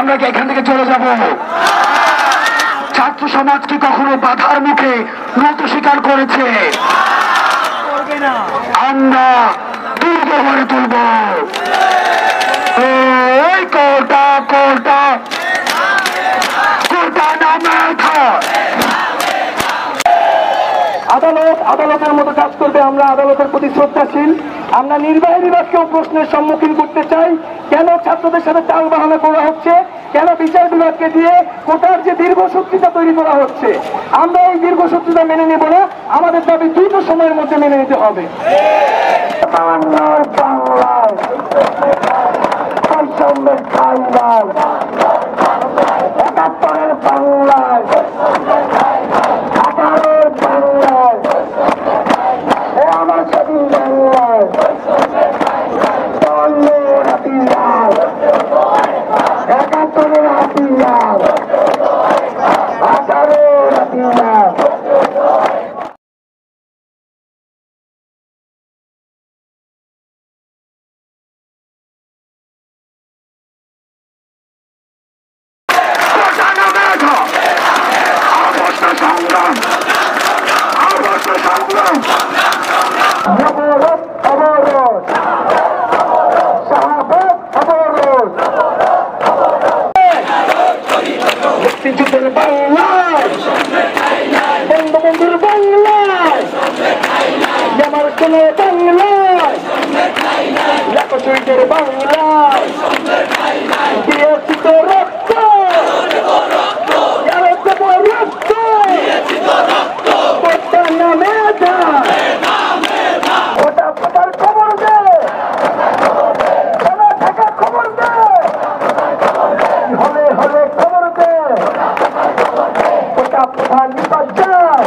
আমরা কি এখান থেকে চলে যাব? ছাত্র সমাজ কি কখনো বাধার মুখে নত স্বীকার করেছে? আমরা দুর্গ গড়ে তুলব। ওই কোটা কোটা কোটা নামে আদালত আদালতের মতো কাজ করবে। আমরা আদালতের প্রতি শ্রদ্ধাশীল। আমরা নির্বাহী বিভাগকেও প্রশ্নের সম্মুখীন করতে চাই, কেন ছাত্রদের সাথে টাল বাহানা করা হচ্ছে, কেন বিচার বিভাগকে দিয়ে কোটার যে দীর্ঘসূত্রিতা তৈরি করা হচ্ছে। আমরা এই দীর্ঘসূত্রিতা মেনে নেব না, আমাদের দাবি দ্রুত সময়ের মধ্যে মেনে নিতে হবে। বঙ্গবন্ধুর বাংলায়, আমার কোন বাংলায়, লাখোর বাংলায় দিয়েছি তো রক্ত, রক্ত কোটা নামে ওটা কোটার খবর দে, ঢাকা খবর দে, হলে হলে খবর দে, কোটা প্রধান বিপর্যয়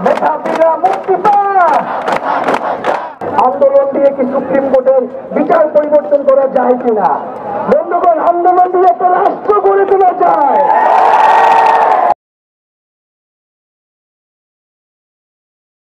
মেধাবীরা মুক্তি পা। আন্দোলন দিয়ে কি সুপ্রিম কোর্টের বিচার পরিবর্তন করা যায় কিনা? বন্ধুগণ, আন্দোলন দিয়ে একটা রাষ্ট্র গড়ে তোলা যায়।